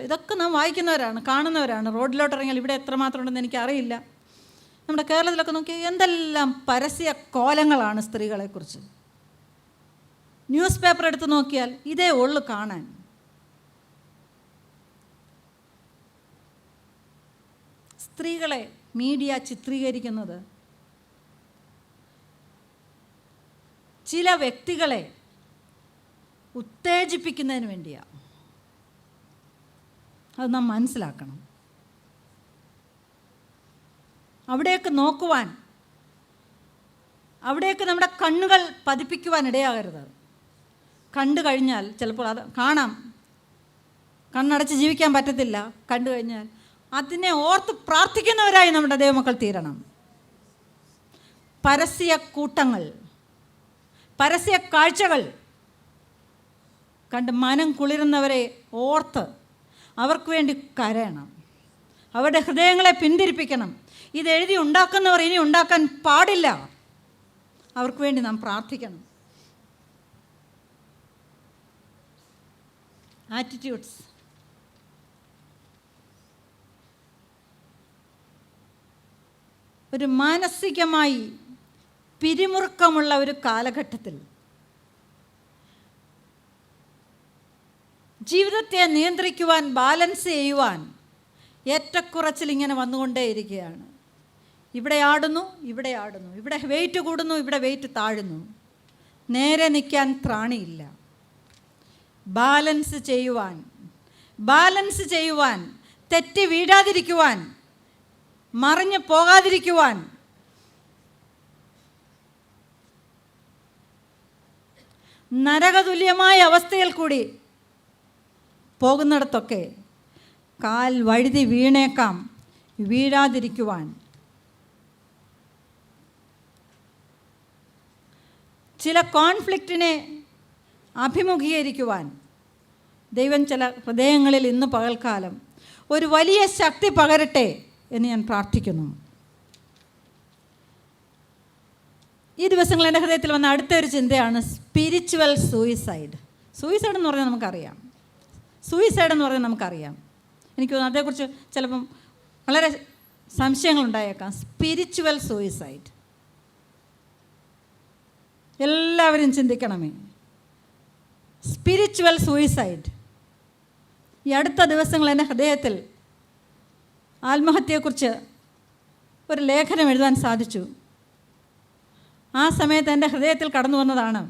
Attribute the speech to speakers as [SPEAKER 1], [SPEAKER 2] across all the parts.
[SPEAKER 1] ഇതൊക്കെ നാം വായിക്കുന്നവരാണ്, കാണുന്നവരാണ്. റോഡിലോട്ട് ഇറങ്ങിയാൽ ഇവിടെ എത്രമാത്രം ഉണ്ടെന്ന് എനിക്കറിയില്ല. നമ്മുടെ കേരളത്തിലൊക്കെ നോക്കി എന്തെല്ലാം പരസ്യ കോലങ്ങളാണ് സ്ത്രീകളെക്കുറിച്ച്. ന്യൂസ് പേപ്പർ എടുത്ത് നോക്കിയാൽ ഇതേ ഉള്ളു കാണാൻ. സ്ത്രീകളെ മീഡിയ ചിത്രീകരിക്കുന്നത് ചില വ്യക്തികളെ ഉത്തേജിപ്പിക്കുന്നതിന് വേണ്ടിയാണ്. അത് നാം മനസ്സിലാക്കണം. അവിടേക്ക് നോക്കുവാൻ, അവിടേക്ക് നമ്മുടെ കണ്ണുകൾ പതിപ്പിക്കുവാൻ ഇടയാകരുത്. കണ്ടു കഴിഞ്ഞാൽ ചിലപ്പോൾ അത് കാണാം, കണ്ണടച്ച് ജീവിക്കാൻ പറ്റത്തില്ല. കണ്ടു കഴിഞ്ഞാൽ അതിനെ ഓർത്ത് പ്രാർത്ഥിക്കുന്നവരായി നമ്മുടെ ദൈവമക്കൾ തീരണം. പരസ്യ കൂട്ടങ്ങൾ, പരസ്യ കാഴ്ചകൾ കണ്ട് മനം കുളിരുന്നവരെ ഓർത്ത് അവർക്ക് വേണ്ടി കരയണം. അവരുടെ ഹൃദയങ്ങളെ പിന്തിരിപ്പിക്കണം. ഇതെഴുതി ഉണ്ടാക്കുന്നവർ ഇനി ഉണ്ടാക്കാൻ പാടില്ല. അവർക്ക് വേണ്ടി നാം പ്രാർത്ഥിക്കണം. ആറ്റിറ്റ്യൂഡ്സ്. ഒരു മാനസികമായി പിരിമുറുക്കമുള്ള ഒരു കാലഘട്ടത്തിൽ ജീവിതത്തെ നിയന്ത്രിക്കുവാൻ, ബാലൻസ് ചെയ്യുവാൻ ഏറ്റക്കുറച്ചിൽ ഇങ്ങനെ വന്നുകൊണ്ടേയിരിക്കുകയാണ്. ഇവിടെ ആടുന്നു, ഇവിടെ ആടുന്നു, ഇവിടെ വെയിറ്റ് കൂടുന്നു, ഇവിടെ വെയിറ്റ് താഴുന്നു. നേരെ നിൽക്കാൻ ത്രാണിയില്ല. ബാലൻസ് ചെയ്യുവാൻ, തെറ്റി വീഴാതിരിക്കുവാൻ, മറിഞ്ഞു പോകാതിരിക്കുവാൻ, നരകതുല്യമായ അവസ്ഥയിൽ കൂടി പോകുന്നിടത്തൊക്കെ കാൽ വഴുതി വീണേക്കാം. വീഴാതിരിക്കുവാൻ, ചില കോൺഫ്ലിക്റ്റിനെ അഭിമുഖീകരിക്കുവാൻ ദൈവം ചില ഹൃദയങ്ങളിൽ ഇന്ന് പകൽക്കാലം ഒരു വലിയ ശക്തി പകരട്ടെ എന്ന് ഞാൻ പ്രാർത്ഥിക്കുന്നു. ഈ ദിവസങ്ങളിൽ എൻ്റെ ഹൃദയത്തിൽ വന്ന അടുത്തൊരു ചിന്തയാണ് സ്പിരിച്വൽ സൂയിസൈഡ്. സൂയിസൈഡ് എന്ന് പറഞ്ഞാൽ നമുക്കറിയാം. എനിക്ക് തോന്നുന്നു അതേക്കുറിച്ച് ചിലപ്പം വളരെ സംശയങ്ങളുണ്ടായേക്കാം. സ്പിരിച്വൽ സൂയിസൈഡ് എല്ലാവരും ചിന്തിക്കണമേ. Spiritual suicide. ഈ അടുത്ത ദിവസങ്ങൾ എൻ്റെ ഹൃദയത്തിൽ ആത്മഹത്യയെക്കുറിച്ച് ഒരു ലേഖനം എഴുതാൻ സാധിച്ചു. ആ സമയത്ത് എൻ്റെ ഹൃദയത്തിൽ കടന്നു വന്നതാണ്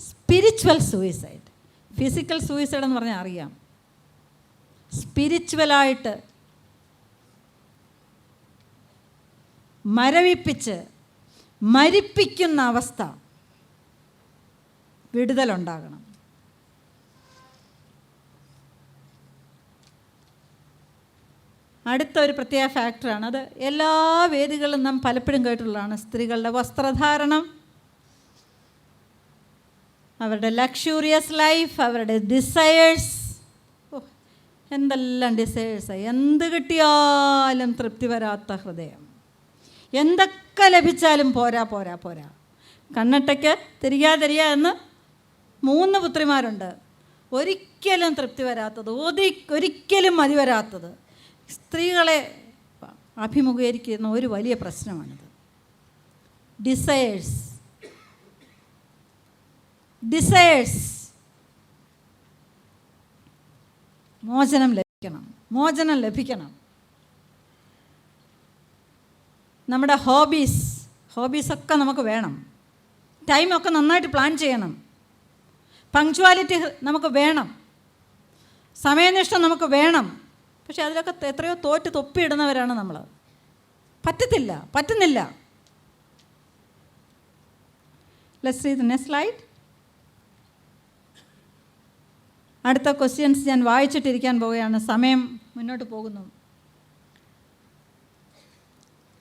[SPEAKER 1] സ്പിരിച്വൽ സൂയിസൈഡ്. ഫിസിക്കൽ സൂയിസൈഡ് എന്ന് പറഞ്ഞാൽ അറിയാം. സ്പിരിച്വലായിട്ട് മരിപ്പിക്കുന്ന അവസ്ഥ, വിടുതലുണ്ടാകണം. അടുത്ത ഒരു പ്രത്യേക ഫാക്ടറാണ്, അത് എല്ലാ വേദികളിലും നാം പലപ്പോഴും കേട്ടിട്ടുള്ളതാണ്. സ്ത്രീകളുടെ വസ്ത്രധാരണം, അവരുടെ ലക്ഷൂറിയസ് ലൈഫ്, അവരുടെ ഡിസയേഴ്സ്. എന്തെല്ലാം ഡിസയേഴ്സായി. എന്ത് കിട്ടിയാലും തൃപ്തി വരാത്ത ഹൃദയം. എന്തൊക്കെ ലഭിച്ചാലും പോരാ. കണ്ണട്ടയ്ക്ക് തിരിയാ എന്ന് 3 പുത്രിമാരുണ്ട്. ഒരിക്കലും തൃപ്തി വരാത്തത്, ഒരിക്കലും മതി വരാത്തത് സ്ത്രീകളെ അഭിമുഖീകരിക്കുന്ന ഒരു വലിയ പ്രശ്നമാണിത്. ഡിസയേഴ്സ്. മോചനം ലഭിക്കണം. നമ്മുടെ ഹോബീസൊക്കെ നമുക്ക് വേണം. ടൈമൊക്കെ നന്നായിട്ട് പ്ലാൻ ചെയ്യണം. പങ്ക്ച്വാലിറ്റി നമുക്ക് വേണം. സമയനിഷ്ഠ നമുക്ക് വേണം. പക്ഷെ അതിലൊക്കെ എത്രയോ തൊപ്പിയിടുന്നവരാണ് നമ്മൾ. പറ്റുന്നില്ല. Let's see the next slide. അടുത്ത ക്വസ്റ്റ്യൻസ് ഞാൻ വായിച്ചിട്ടിരിക്കാൻ പോവുകയാണ്. സമയം മുന്നോട്ട് പോകുന്നു.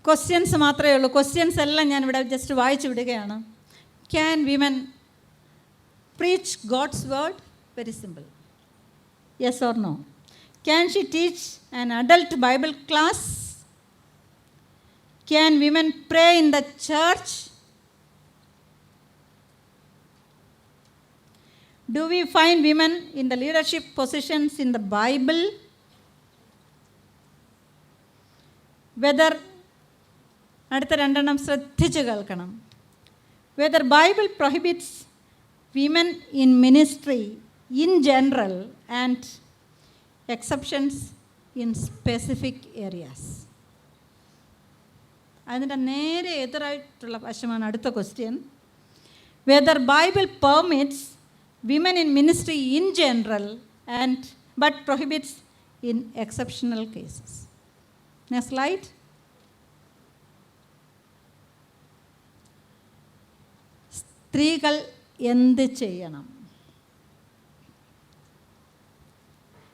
[SPEAKER 1] ക്വസ്റ്റ്യൻസ് മാത്രമേ ഉള്ളൂ. ക്വസ്റ്റ്യൻസ് എല്ലാം ഞാനിവിടെ ജസ്റ്റ് വായിച്ചു വിടുകയാണ്. Can women preach God's word? Very simple. Yes or no? Can she teach an adult Bible class? Can women pray in the church? Do we find women in the leadership positions in the Bible? Whether, അടുത്ത രണ്ടെണ്ണം ശ്രദ്ധിച്ച് കേൾക്കണം. Whether Bible prohibits women in ministry in general and exceptions in specific areas. അതിൻ്റെ നേരെ എതിരായിട്ടുള്ള വശമാണ് അടുത്ത question. Whether Bible permits women in ministry in general and but prohibits in exceptional cases. Next slide. സ്ത്രീകൾ എന്ത് ചെയ്യണം?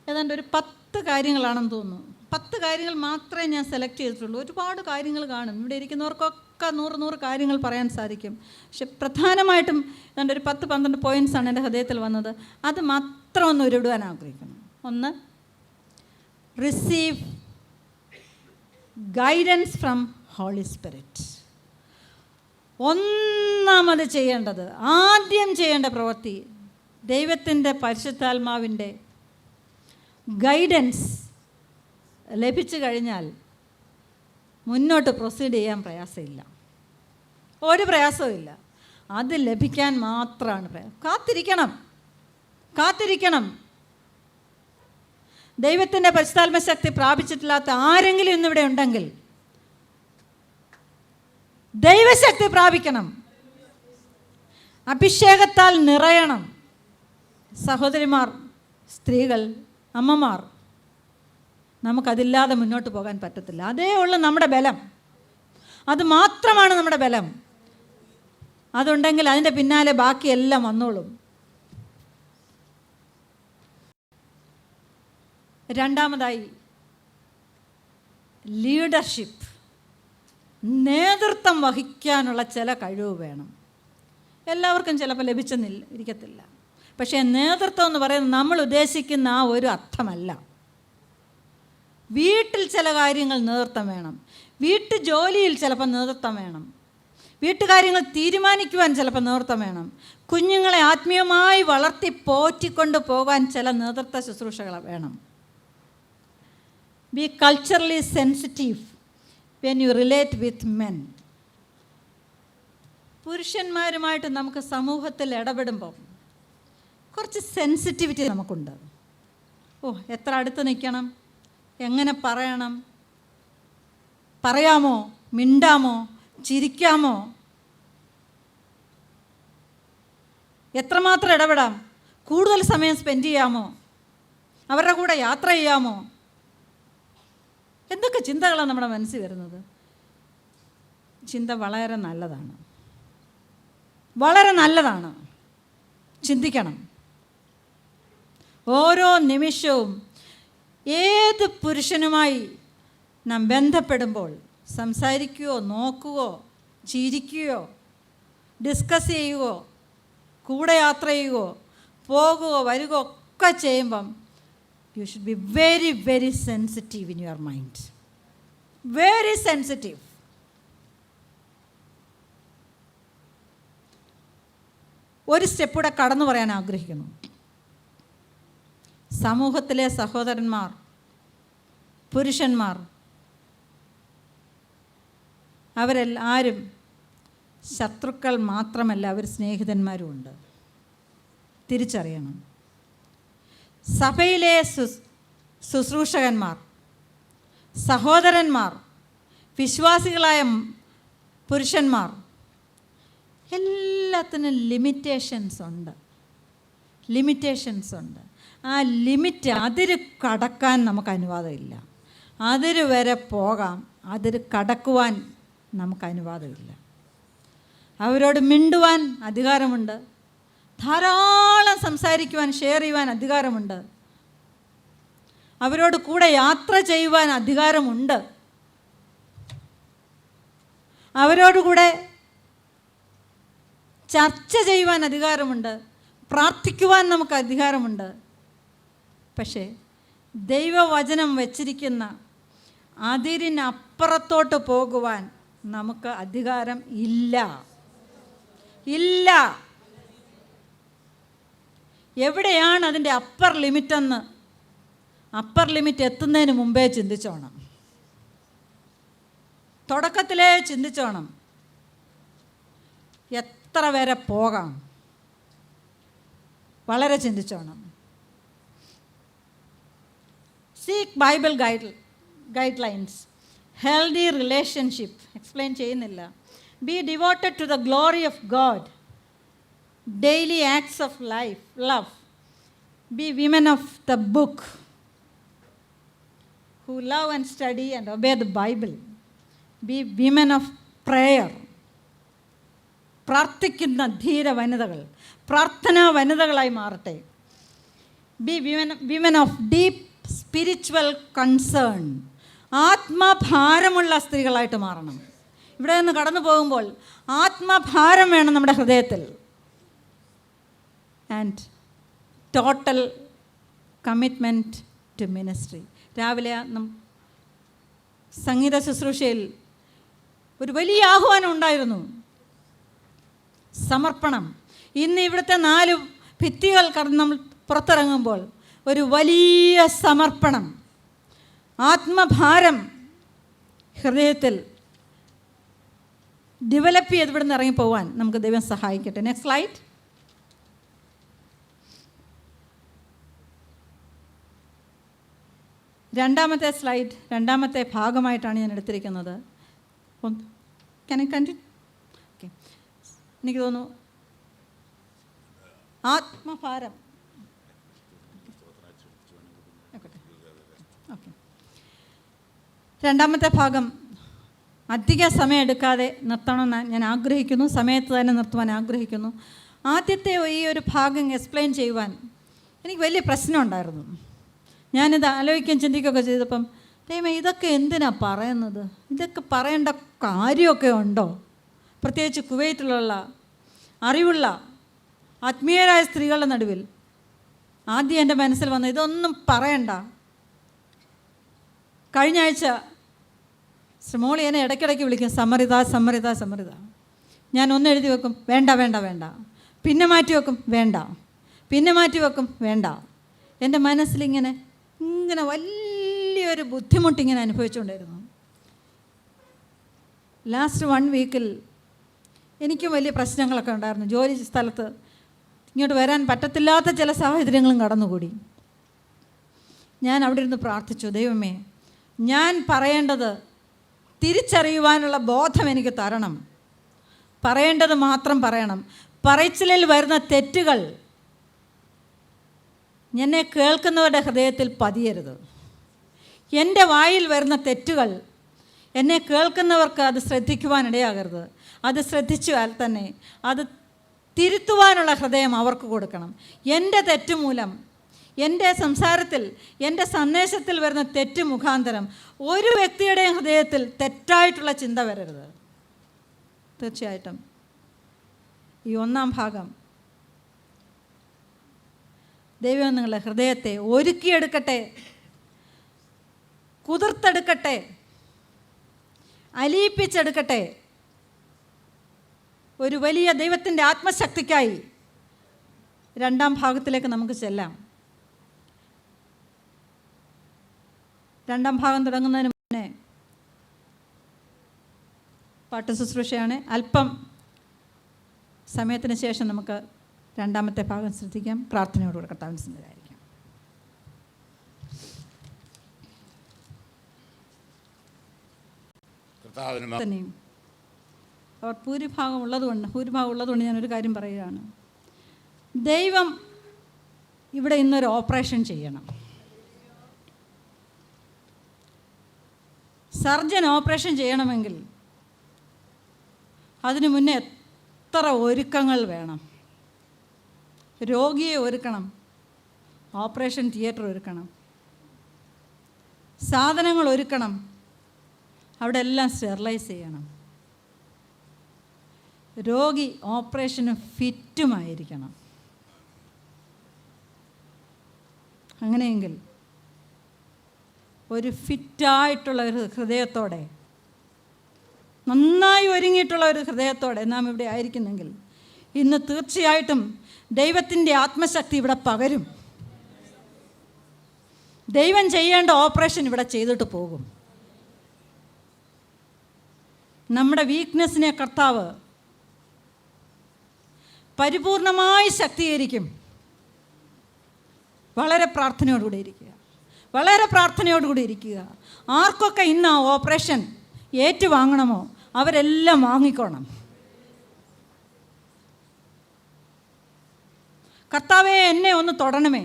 [SPEAKER 1] ഏതാണ്ട് ഒരു 10 കാര്യങ്ങളാണെന്ന് തോന്നുന്നു. 10 കാര്യങ്ങൾ മാത്രമേ ഞാൻ സെലക്ട് ചെയ്തിട്ടുള്ളൂ. ഒരുപാട് കാര്യങ്ങൾ കാണും. ഇവിടെ ഇരിക്കുന്നവർക്കൊക്കെ 100 കാര്യങ്ങൾ പറയാൻ സാധിക്കും. പക്ഷെ പ്രധാനമായിട്ടും ഏതാണ്ട് ഒരു 10-12 പോയിൻറ്റ്സാണ് എൻ്റെ ഹൃദയത്തിൽ വന്നത്. അത് മാത്രം ഒന്ന് ഉരുവിടുവാൻ ആഗ്രഹിക്കുന്നു. ഒന്ന്, receive guidance from Holy Spirit. ഒന്നാമത് ചെയ്യേണ്ടത്, ആദ്യം ചെയ്യേണ്ട പ്രവൃത്തി, ദൈവത്തിൻ്റെ പരിശുദ്ധാത്മാവിൻ്റെ ഗൈഡൻസ് ലഭിച്ചു കഴിഞ്ഞാൽ മുന്നോട്ട് പ്രൊസീഡ് ചെയ്യാൻ പ്രയാസമില്ല. ഒരു പ്രയാസവും. അത് ലഭിക്കാൻ മാത്രമാണ് കാത്തിരിക്കണം. ദൈവത്തിൻ്റെ പരിശുദ്ധാത്മ ശക്തി പ്രാപിച്ചിട്ടില്ലാത്ത ആരെങ്കിലും ഇന്നിവിടെ ഉണ്ടെങ്കിൽ ദൈവശക്തി പ്രാപിക്കണം. അഭിഷേകത്താൽ നിറയണം. സഹോദരിമാർ, സ്ത്രീകൾ, അമ്മമാർ, നമുക്കതില്ലാതെ മുന്നോട്ട് പോകാൻ പറ്റത്തില്ല. അതേ ഉള്ളൂ നമ്മുടെ ബലം. അത് മാത്രമാണ് നമ്മുടെ ബലം. അതുണ്ടെങ്കിൽ അതിൻ്റെ പിന്നാലെ ബാക്കിയെല്ലാം വന്നോളും. രണ്ടാമതായി, ലീഡർഷിപ്പ്, നേതൃത്വം വഹിക്കാനുള്ള ചില കഴിവ് വേണം. എല്ലാവർക്കും ചിലപ്പോൾ ഇരിക്കത്തില്ല. പക്ഷേ നേതൃത്വം എന്ന് പറയുന്നത് നമ്മൾ ഉദ്ദേശിക്കുന്ന ആ ഒരു അർത്ഥമല്ല. വീട്ടിൽ ചില കാര്യങ്ങൾ നേതൃത്വം വേണം. വീട്ടു ജോലിയിൽ ചിലപ്പോൾ നേതൃത്വം വേണം. വീട്ടുകാര്യങ്ങൾ തീരുമാനിക്കുവാൻ ചിലപ്പോൾ നേതൃത്വം വേണം. കുഞ്ഞുങ്ങളെ ആത്മീയമായി വളർത്തി പോറ്റിക്കൊണ്ട് പോകാൻ ചില നേതൃത്വ ശുശ്രൂഷകൾ വേണം. B culturally sensitive when you relate with men. പുരുഷന്മാരുമായിട്ട് നമുക്ക് സമൂഹത്തിൽ ഇടപെടുമ്പോൾ കുറച്ച് സെൻസിറ്റിവിറ്റി നമുക്കുണ്ട്. എത്ര അടുത്ത് നിൽക്കണം, എങ്ങനെ പറയണം, പറയാമോ, മിണ്ടാമോ, ചിരിക്കാമോ, എത്രമാത്രം ഇടപെടാം, കൂടുതൽ സമയം സ്പെൻഡ് ചെയ്യാമോ, അവരുടെ കൂടെ യാത്ര ചെയ്യാമോ, എന്തൊക്കെ ചിന്തകളാണ് നമ്മുടെ മനസ്സിൽ വരുന്നത്. ചിന്ത വളരെ നല്ലതാണ്. ചിന്തിക്കണം. ഓരോ നിമിഷവും ഏത് പുരുഷനുമായി നാം ബന്ധപ്പെടുമ്പോൾ സംസാരിക്കുകയോ നോക്കുകയോ ചിരിക്കുകയോ ഡിസ്കസ് ചെയ്യുകയോ കൂടെ യാത്ര ചെയ്യുകയോ പോകുകയോ വരികയോ ഒക്കെ ചെയ്യുമ്പം you should be very, very sensitive in your mind. Very sensitive. ഒരു സ്റ്റെപ്പ് കൂടെ കടന്നു പറയാൻ ആഗ്രഹിക്കുന്നു. സമൂഹത്തിലെ സഹോദരന്മാർ, പുരുഷന്മാർ, അവരെല്ലാവരും ശത്രുക്കൾ മാത്രമല്ല, അവർ സ്നേഹിതന്മാരുമുണ്ട്. തിരിച്ചറിയണം. സഭയിലെ ശുശ്രൂഷകന്മാർ, സഹോദരന്മാർ, വിശ്വാസികളായ പുരുഷന്മാർ, എല്ലാത്തിനും ലിമിറ്റേഷൻസ് ഉണ്ട്. ആ ലിമിറ്റ്, അതിര് കടക്കാൻ നമുക്ക് അനുവാദമില്ല. അതിര് വരെ പോകാം, അതിര് കടക്കുവാൻ നമുക്ക് അനുവാദമില്ല. അവരോട് മിണ്ടുവാൻ അധികാരമുണ്ട്. ധാരാളം സംസാരിക്കുവാൻ, ഷെയർ ചെയ്യുവാൻ അധികാരമുണ്ട്. അവരോട് കൂടെ യാത്ര ചെയ്യുവാൻ അധികാരമുണ്ട്. അവരോടുകൂടെ ചർച്ച ചെയ്യുവാൻ അധികാരമുണ്ട്. പ്രാർത്ഥിക്കുവാൻ നമുക്ക് അധികാരമുണ്ട്. പക്ഷേ ദൈവവചനം വച്ചിരിക്കുന്ന അതിരിനപ്പുറത്തോട്ട് പോകുവാൻ നമുക്ക് അധികാരം ഇല്ല. എവിടെയാണ് അതിൻ്റെ അപ്പർ ലിമിറ്റെന്ന് അപ്പർ ലിമിറ്റ് എത്തുന്നതിന് മുമ്പേ ചിന്തിച്ചോണം. തുടക്കത്തിലേ ചിന്തിച്ചോണം എത്ര വരെ പോകാം. വളരെ ചിന്തിച്ചോണം. Seek Bible guidelines. Healthy relationship explain ചെയ്യുന്നില്ല. Be devoted to the glory of God. Daily acts of life love. Be women of the book who love and study and obey the Bible. Be women of prayer. പ്രാർത്ഥിക്കുന്ന ധീര വനിതകൾ, പ്രാർത്ഥനാ വനിതകളായി മാറട്ടെ. Be women of deep spiritual concern. ആത്മഭാരമുള്ള സ്ത്രീകളായിട്ട് മാറണം. ഇവിടെ നിന്ന് കടന്നു പോകുമ്പോൾ ആത്മഭാരം വേണം നമ്മുടെ ഹൃദയത്തിൽ. And total commitment to ministry. രാവിലെ സംഗീത ശുശ്രൂഷയിൽ ഒരു വലിയ ആഹ്വാനം ഉണ്ടായിരുന്നു, സമർപ്പണം. ഇന്ന് ഇവിടുത്തെ 4 ഭിത്തികൾ കടന്ന് നമ്മൾ പുറത്തിറങ്ങുമ്പോൾ ഒരു വലിയ സമർപ്പണം, ആത്മഭാരം ഹൃദയത്തിൽ ഡെവലപ്പ് ചെയ്ത് ഇവിടുന്ന് ഇറങ്ങിപ്പോവാൻ നമുക്ക് ദൈവം സഹായിക്കട്ടെ. Next slide. രണ്ടാമത്തെ സ്ലൈഡ്, രണ്ടാമത്തെ ഭാഗമായിട്ടാണ് ഞാൻ എടുത്തിരിക്കുന്നത്. Can I continue? ഓക്കെ. എനിക്ക് തോന്നുന്നു ആത്മഭാരം. ഓക്കെ. രണ്ടാമത്തെ ഭാഗം അധിക സമയം എടുക്കാതെ നിർത്തണമെന്ന് ഞാൻ ആഗ്രഹിക്കുന്നു. സമയത്ത് തന്നെ നിർത്തുവാൻ ആഗ്രഹിക്കുന്നു. ആദ്യത്തെ ഈ ഒരു ഭാഗം എക്സ്പ്ലെയിൻ ചെയ്യുവാൻ എനിക്ക് വലിയ പ്രശ്നം ഉണ്ടായിരുന്നു. ഞാനിത് ആലോചിക്കുകയും ചിന്തിക്കുകയൊക്കെ ചെയ്തപ്പം ദൈവമേ, ഇതൊക്കെ എന്തിനാണ് പറയുന്നത്? ഇതൊക്കെ പറയേണ്ട കാര്യമൊക്കെ ഉണ്ടോ? പ്രത്യേകിച്ച് കുവൈറ്റിലുള്ള അറിവുള്ള ആത്മീയരായ സ്ത്രീകളുടെ നടുവിൽ ആദ്യം എൻ്റെ മനസ്സിൽ വന്നത് ഇതൊന്നും പറയണ്ട. കഴിഞ്ഞ ആഴ്ച ശ്രീമോളി എന്നെ ഇടയ്ക്കിടയ്ക്ക് വിളിക്കും, സമറിത സമറിത സമറിത. ഞാൻ ഒന്ന് എഴുതി വെക്കും, വേണ്ട വേണ്ട വേണ്ട. പിന്നെ മാറ്റി വെക്കും, വേണ്ട. പിന്നെ മാറ്റി വെക്കും, വേണ്ട. എൻ്റെ മനസ്സിലിങ്ങനെ വലിയൊരു ബുദ്ധിമുട്ടിങ്ങനെ അനുഭവിച്ചുകൊണ്ടിരുന്നു. ലാസ്റ്റ് 1 വീക്കിൽ എനിക്കും വലിയ പ്രശ്നങ്ങളൊക്കെ ഉണ്ടായിരുന്നു. ജോലി സ്ഥലത്ത് ഇങ്ങോട്ട് വരാൻ പറ്റത്തില്ലാത്ത ചില സാഹചര്യങ്ങളും കടന്നുകൂടി. ഞാൻ അവിടെ ഇരുന്ന് പ്രാർത്ഥിച്ചു, ദൈവമേ, ഞാൻ പറയേണ്ടത് തിരിച്ചറിയുവാനുള്ള ബോധം എനിക്ക് തരണം. പറയേണ്ടത് മാത്രം പറയണം. പറച്ചിലിൽ വരുന്ന തെറ്റുകൾ എന്നെ കേൾക്കുന്നവരുടെ ഹൃദയത്തിൽ പതിയരുത്. എൻ്റെ വായിൽ വരുന്ന തെറ്റുകൾ എന്നെ കേൾക്കുന്നവർക്ക് അത് ശ്രദ്ധിക്കുവാനിടയാകരുത്. അത് ശ്രദ്ധിച്ചാൽ തന്നെ അത് തിരുത്തുവാനുള്ള ഹൃദയം അവർക്ക് കൊടുക്കണം. എൻ്റെ തെറ്റുമൂലം, എൻ്റെ സംസാരത്തിൽ, എൻ്റെ സന്ദേശത്തിൽ വരുന്ന തെറ്റ് മുഖാന്തരം ഒരു വ്യക്തിയുടെയും ഹൃദയത്തിൽ തെറ്റായിട്ടുള്ള ചിന്ത വരരുത്. തീർച്ചയായിട്ടും ഈ 1-ാം ഭാഗം ദൈവം നിങ്ങളുടെ ഹൃദയത്തെ ഒരുക്കിയെടുക്കട്ടെ, കുതിർത്തെടുക്കട്ടെ, അലിയിപ്പിച്ചെടുക്കട്ടെ. ഒരു വലിയ ദൈവത്തിൻ്റെ ആത്മശക്തിക്കായി 2-ാം ഭാഗത്തിലേക്ക് നമുക്ക് ചെല്ലാം. 2-ാം ഭാഗം തുടങ്ങുന്നതിന് മുന്നേ പാട്ട് ശുശ്രൂഷയാണ്. അല്പം സമയത്തിന് ശേഷം നമുക്ക് 2-ാമത്തെ ഭാഗം ശ്രദ്ധിക്കാം. പ്രാർത്ഥനയോടുകൂടെ കർത്താവിന് സന്നിധിയിലായിരിക്കാം. തന്നെയും അവർ ഭൂരിഭാഗം ഉള്ളതുകൊണ്ട് ഞാനൊരു കാര്യം പറയുകയാണ്. ദൈവം ഇവിടെ ഇന്നൊരു ഓപ്പറേഷൻ ചെയ്യണം. സർജൻ ഓപ്പറേഷൻ ചെയ്യണമെങ്കിൽ അതിനു മുന്നേ എത്ര ഒരുക്കങ്ങൾ വേണം. രോഗിയെ ഒരുക്കണം, ഓപ്പറേഷൻ തിയേറ്റർ ഒരുക്കണം, സാധനങ്ങൾ ഒരുക്കണം, അവിടെ എല്ലാം സ്റ്റെറിലൈസ് ചെയ്യണം. രോഗി ഓപ്പറേഷന് ഫിറ്റുമായിരിക്കണം. അങ്ങനെയെങ്കിൽ ഒരു ഫിറ്റായിട്ടുള്ള ഒരു ഹൃദയത്തോടെ, നന്നായി ഒരുങ്ങിയിട്ടുള്ള ഒരു ഹൃദയത്തോടെ നാം ഇവിടെ ആയിരിക്കുന്നെങ്കിൽ ഇന്ന് തീർച്ചയായിട്ടും ദൈവത്തിൻ്റെ ആത്മശക്തി ഇവിടെ പകരും. ദൈവം ചെയ്യേണ്ട ഓപ്പറേഷൻ ഇവിടെ ചെയ്തിട്ട് പോകും. നമ്മുടെ വീക്ക്നെസ്സിനെ കർത്താവ് പരിപൂർണമായി ശക്തീകരിക്കും. വളരെ പ്രാർത്ഥനയോടുകൂടി ഇരിക്കുക, വളരെ പ്രാർത്ഥനയോടുകൂടി ഇരിക്കുക. ആർക്കൊക്കെ ഇന്ന് ആ ഓപ്പറേഷൻ ഏറ്റുവാങ്ങണമോ അവരെല്ലാം വാങ്ങിക്കോണം. കർത്താവേ, എന്നെ ഒന്ന് തൊടണമേ,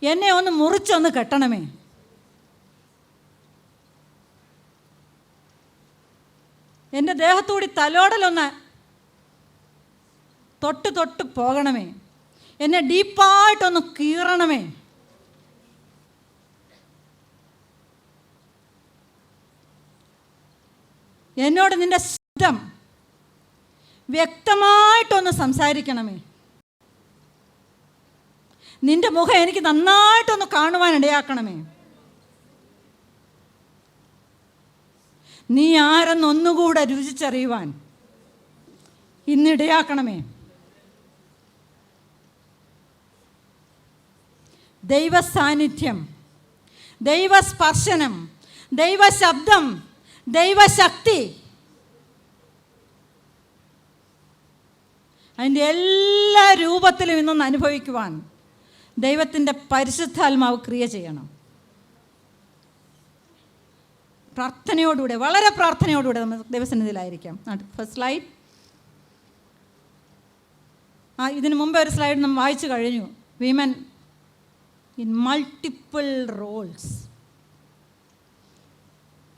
[SPEAKER 1] എന്നെ ഒന്ന് മുറിച്ചൊന്ന് കെട്ടണമേ. എൻ്റെ ദേഹത്തൂടി തലോടലൊന്ന് തൊട്ട് പോകണമേ. എന്നെ ഡീപ്പായിട്ടൊന്ന് കീറണമേ. എന്നോട് നിൻ്റെ ശബ്ദം വ്യക്തമായിട്ടൊന്ന് സംസാരിക്കണമേ. നിൻ്റെ മുഖം എനിക്ക് നന്നായിട്ടൊന്ന് കാണുവാൻ ഇടയാക്കണമേ. നീ ആരെന്നൊന്നുകൂടെ രുചിച്ചറിയുവാൻ ഇന്നിടയാക്കണമേ. ദൈവസാന്നിധ്യം, ദൈവസ്പർശനം, ദൈവശബ്ദം, ദൈവശക്തി, അതിൻ്റെ എല്ലാ രൂപത്തിലും ഇന്നൊന്ന് അനുഭവിക്കുവാൻ ദൈവത്തിൻ്റെ പരിശുദ്ധാത്മാവ് ക്രിയ ചെയ്യണം. പ്രാർത്ഥനയോടുകൂടെ, വളരെ പ്രാർത്ഥനയോടുകൂടെ നമ്മൾ ദൈവസന്നിധിയിലായിരിക്കാം. First slide. ഇതിനു മുമ്പേ ഒരു സ്ലൈഡ് നമ്മൾ വായിച്ചു കഴിഞ്ഞു. Women in multiple roles.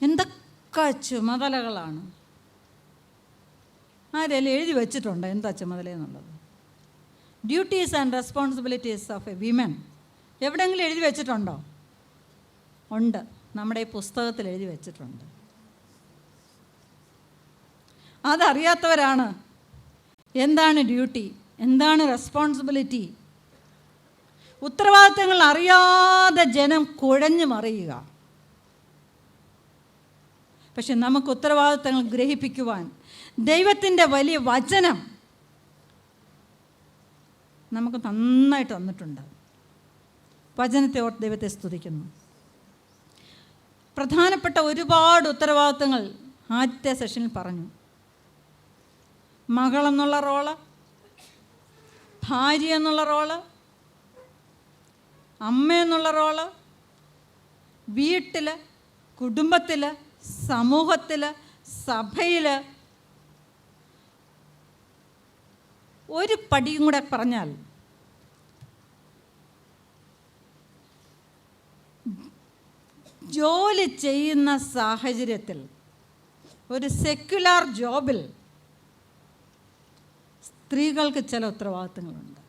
[SPEAKER 1] എന്തൊക്കെ ചുമതലകളാണ്. ആരെല്ലാം എഴുതി വെച്ചിട്ടുണ്ട് എന്താ ചുമതല എന്നുള്ളത്? Duties and responsibilities of a women എവിടെയെങ്കിലും എഴുതി വെച്ചിട്ടുണ്ടോ? ഉണ്ട്, നമ്മുടെ ഈ പുസ്തകത്തിൽ എഴുതി വെച്ചിട്ടുണ്ട്. അതറിയാത്തവരാണ് എന്താണ് ഡ്യൂട്ടി, എന്താണ് റെസ്പോൺസിബിലിറ്റി. ഉത്തരവാദിത്തങ്ങൾ അറിയാതെ ജനം കുഴഞ്ഞു മറിയുക. പക്ഷെ നമുക്ക് ഉത്തരവാദിത്തങ്ങൾ ഗ്രഹിപ്പിക്കുവാൻ ദൈവത്തിൻ്റെ വലിയ വചനം നമുക്ക് നന്നായിട്ട് തന്നിട്ടുണ്ട്. വചനത്തെ ഓർത്ത് ദൈവത്തെ സ്തുതിക്കുന്നു. പ്രധാനപ്പെട്ട ഒരുപാട് ഉത്തരവാദിത്തങ്ങൾ ആദ്യത്തെ സെഷനിൽ പറഞ്ഞു. മകളെന്നുള്ള റോള്, ഭാര്യ എന്നുള്ള റോള്, അമ്മ എന്നുള്ള റോള്, വീട്ടിൽ, കുടുംബത്തിൽ, സമൂഹത്തിൽ, സഭയിൽ. ഒരു പടിയും കൂടെ പറഞ്ഞാൽ ജോലി ചെയ്യുന്ന സാഹചര്യത്തിൽ, ഒരു സെക്യുലർ ജോബിൽ സ്ത്രീകൾക്ക് ചില ഉത്തരവാദിത്തങ്ങളുണ്ട്.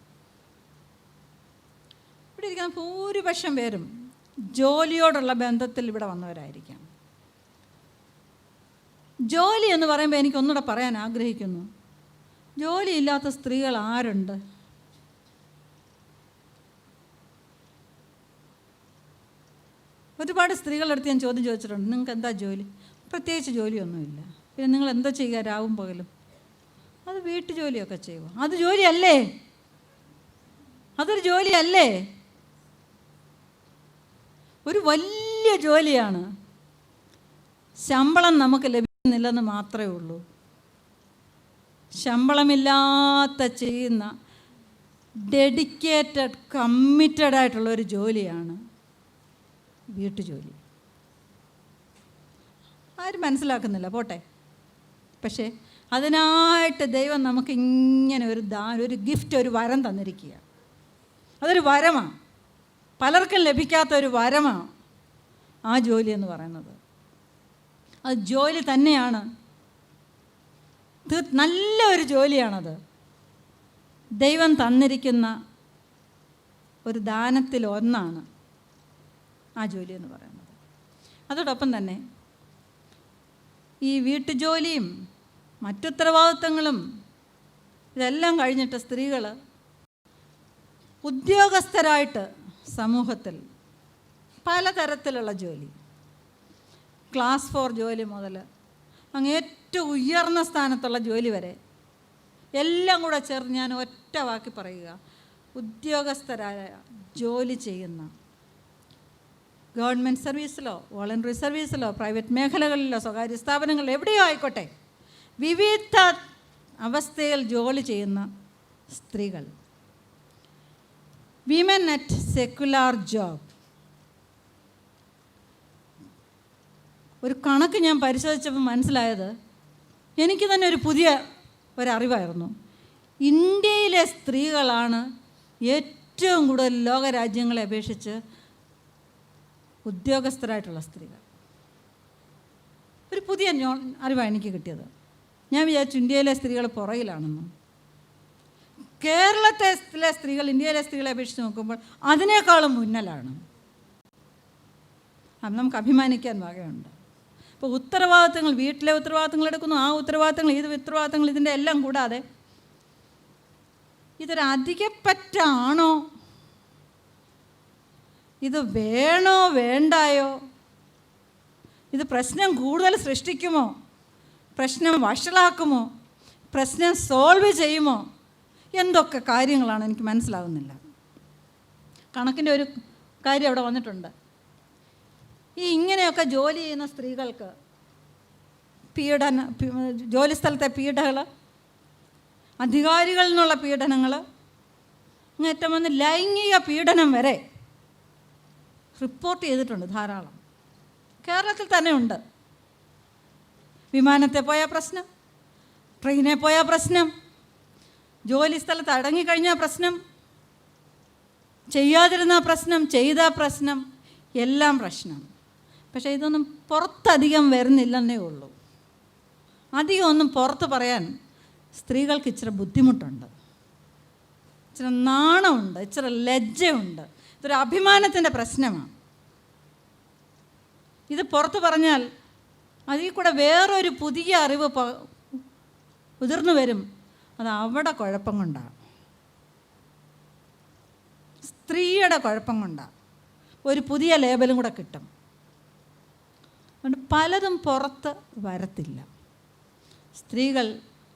[SPEAKER 1] ഇവിടെ ഇരിക്കുന്ന ഭൂരിപക്ഷം പേരും ജോലിയോടുള്ള ബന്ധത്തിൽ ഇവിടെ വന്നവരായിരിക്കാം. ജോലി എന്ന് പറയുമ്പോൾ എനിക്കൊന്നുകൂടെ പറയാൻ ആഗ്രഹിക്കുന്നു, ജോലിയില്ലാത്ത സ്ത്രീകൾ ആരുണ്ട്? ഒരുപാട് സ്ത്രീകളുടെ അടുത്ത് ഞാൻ ചോദ്യം ചോദിച്ചിട്ടുണ്ട്, നിങ്ങൾക്ക് എന്താ ജോലി? പ്രത്യേകിച്ച് ജോലിയൊന്നുമില്ല. പിന്നെ നിങ്ങൾ എന്താ ചെയ്യുക രാവും പകലും? അത് വീട്ടു ജോലിയൊക്കെ ചെയ്യുക. അത് ജോലിയല്ലേ? അതൊരു ജോലിയല്ലേ? ഒരു വലിയ ജോലിയാണ്. ശമ്പളം നമുക്ക് ലഭിക്കുന്നില്ലെന്ന് മാത്രമേ ഉള്ളൂ. ശമ്പളമില്ലാത്ത ചെയ്യുന്ന ഡെഡിക്കേറ്റഡ്, കമ്മിറ്റഡ് ആയിട്ടുള്ള ഒരു ജോലിയാണ് വീട്ടുജോലി. ആരും മനസ്സിലാക്കുന്നില്ല, പോട്ടെ. പക്ഷേ അതിനായിട്ട് ദൈവം നമുക്ക് ഇങ്ങനെ ഒരു ഗിഫ്റ്റ്, ഒരു വരം തന്നിരിക്കുക. അതൊരു വരമാണ്, പലർക്കും ലഭിക്കാത്ത ഒരു വരമാണ് ആ ജോലി എന്ന് പറയുന്നത്. അത് ജോലി തന്നെയാണ്, നല്ല ഒരു ജോലിയാണത്. ദൈവം തന്നിരിക്കുന്ന ഒരു ദാനത്തിൽ ഒന്നാണ് ആ ജോലി എന്ന് പറയുന്നത്. അതോടൊപ്പം തന്നെ ഈ വീട്ടുജോലിയും മറ്റുത്തരവാദിത്തങ്ങളും ഇതെല്ലാം കഴിഞ്ഞിട്ട് സ്ത്രീകൾ ഉദ്യോഗസ്ഥരായിട്ട് സമൂഹത്തിൽ പലതരത്തിലുള്ള ജോലി, ക്ലാസ് 4 ജോലി മുതൽ അങ്ങ് ഏറ്റവും ഉയർന്ന സ്ഥാനത്തുള്ള ജോലി വരെ എല്ലാം കൂടെ ചേർന്ന് ഞാൻ ഒറ്റ വാക്കി പറയുക, ഉദ്യോഗസ്ഥരായ ജോലി ചെയ്യുന്ന ഗവൺമെൻറ് സർവീസിലോ വോളണ്ടറി സർവീസിലോ പ്രൈവറ്റ് മേഖലകളിലോ സ്വകാര്യ സ്ഥാപനങ്ങളിലോ എവിടെയോ ആയിക്കോട്ടെ, വിവിധ അവസ്ഥയിൽ ജോലി ചെയ്യുന്ന സ്ത്രീകൾ, വിമൻ അറ്റ് സെക്കുലാർ ജോബ്. ഒരു കണക്ക് ഞാൻ പരിശോധിച്ചപ്പോൾ മനസ്സിലായത്, എനിക്ക് തന്നെ ഒരു പുതിയ ഒരറിവായിരുന്നു. ഇന്ത്യയിലെ സ്ത്രീകളാണ് ഏറ്റവും കൂടുതൽ ലോകരാജ്യങ്ങളെ അപേക്ഷിച്ച് ഉദ്യോഗസ്ഥരായിട്ടുള്ള സ്ത്രീകൾ. ഒരു പുതിയ അറിവാണ് എനിക്ക് കിട്ടിയത്. ഞാൻ വിചാരിച്ചു ഇന്ത്യയിലെ സ്ത്രീകൾ പുറകിലാണെന്നും. കേരളത്തിലെ സ്ത്രീകൾ ഇന്ത്യയിലെ സ്ത്രീകളെ അപേക്ഷിച്ച് നോക്കുമ്പോൾ അതിനേക്കാളും മുന്നിലാണ്. അത് നമുക്ക് അഭിമാനിക്കാൻ വകയുണ്ട്. ഇപ്പോൾ ഉത്തരവാദിത്തങ്ങൾ, വീട്ടിലെ ഉത്തരവാദിത്തങ്ങൾ എടുക്കുന്നു, ആ ഉത്തരവാദിത്തങ്ങൾ, ഇത് ഉത്തരവാദിത്തങ്ങൾ, ഇതിൻ്റെ എല്ലാം കൂടാതെ ഇതൊരു അധികപ്പറ്റാണോ, ഇത് വേണോ വേണ്ടായോ, ഇത് പ്രശ്നം കൂടുതൽ സൃഷ്ടിക്കുമോ, പ്രശ്നം വഷളാക്കുമോ, പ്രശ്നം സോൾവ് ചെയ്യുമോ, എന്തൊക്കെ കാര്യങ്ങളാണ് എനിക്ക് മനസ്സിലാകുന്നില്ല. കണക്കിൻ്റെ ഒരു കാര്യം അവിടെ വന്നിട്ടുണ്ട്. ഈ ഇങ്ങനെയൊക്കെ ജോലി ചെയ്യുന്ന സ്ത്രീകൾക്ക് ജോലി സ്ഥലത്തെ പീഡകൾ, അധികാരികളിൽ നിന്നുള്ള പീഡനങ്ങൾ, അങ്ങേറ്റം വന്ന് ലൈംഗിക പീഡനം വരെ റിപ്പോർട്ട് ചെയ്തിട്ടുണ്ട് ധാരാളം. കേരളത്തിൽ തന്നെ ഉണ്ട്. വിമാനത്തെ പോയാൽ പ്രശ്നം, ട്രെയിനിൽ പോയാൽ പ്രശ്നം, ജോലി സ്ഥലത്ത് അടങ്ങിക്കഴിഞ്ഞാൽ പ്രശ്നം, ചെയ്യാതിരുന്ന പ്രശ്നം, ചെയ്ത പ്രശ്നം, എല്ലാം പ്രശ്നം. പക്ഷേ ഇതൊന്നും പുറത്തധികം വരുന്നില്ലെന്നേ ഉള്ളൂ. അധികം ഒന്നും പുറത്ത് പറയാൻ സ്ത്രീകൾക്ക് ഇച്ചിരി ബുദ്ധിമുട്ടുണ്ട്, ഇച്ചിരി നാണമുണ്ട്, ഇച്ചിരി ലജ്ജയുണ്ട്. ഇതൊരു അഭിമാനത്തിൻ്റെ പ്രശ്നമാണ്. ഇത് പുറത്ത് പറഞ്ഞാൽ അതിൽ കൂടെ വേറൊരു പുതിയ അറിവ് ഉതിർന്നു വരും. അത് അവിടെ കുഴപ്പം കൊണ്ടാണ്, സ്ത്രീയുടെ കുഴപ്പം കൊണ്ടാണ്. ഒരു പുതിയ ലേബലും കൂടെ കിട്ടും. അതുകൊണ്ട് പലതും പുറത്ത് വരത്തില്ല. സ്ത്രീകൾ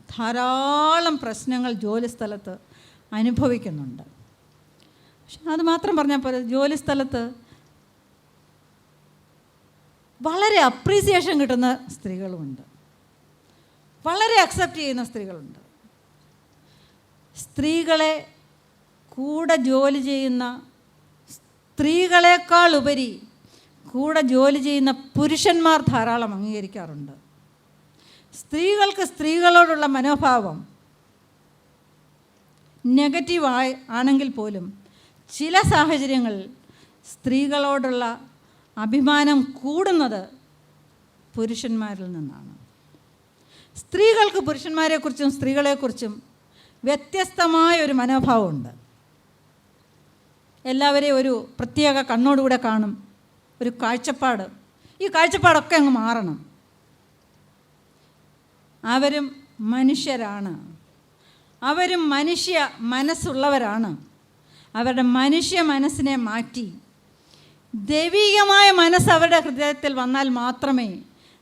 [SPEAKER 1] ധാരാളം പ്രശ്നങ്ങൾ ജോലി സ്ഥലത്ത് അനുഭവിക്കുന്നുണ്ട്. പക്ഷെ അത് മാത്രം പറഞ്ഞാൽ പോലെ ജോലി സ്ഥലത്ത് വളരെ അപ്രീസിയേഷൻ കിട്ടുന്ന സ്ത്രീകളുമുണ്ട്, വളരെ അക്സെപ്റ്റ് ചെയ്യുന്ന സ്ത്രീകളുണ്ട്. സ്ത്രീകളെ കൂടെ ജോലി ചെയ്യുന്ന, സ്ത്രീകളെക്കാൾ ഉപരി കൂടെ ജോലി ചെയ്യുന്ന പുരുഷന്മാർ ധാരാളം അംഗീകരിക്കാറുണ്ട്. സ്ത്രീകൾക്ക് സ്ത്രീകളോടുള്ള മനോഭാവം നെഗറ്റീവ് ആണെങ്കിൽ പോലും ചില സാഹചര്യങ്ങളിൽ സ്ത്രീകളോടുള്ള അഭിമാനം കൂടുന്നത് പുരുഷന്മാരിൽ നിന്നാണ്. സ്ത്രീകൾക്ക് പുരുഷന്മാരെക്കുറിച്ചും സ്ത്രീകളെക്കുറിച്ചും വ്യത്യസ്തമായ ഒരു മനോഭാവമുണ്ട്. എല്ലാവരെയും ഒരു പ്രത്യേക കണ്ണോടുകൂടെ കാണും, ഒരു കാഴ്ചപ്പാട്. ഈ കാഴ്ചപ്പാടൊക്കെ അങ്ങ് മാറണം. അവരും മനുഷ്യരാണ്, അവരും മനുഷ്യ മനസ്സുള്ളവരാണ്. അവരുടെ മനുഷ്യ മനസ്സിനെ മാറ്റി ദൈവികമായ മനസ്സ് അവരുടെ ഹൃദയത്തിൽ വന്നാൽ മാത്രമേ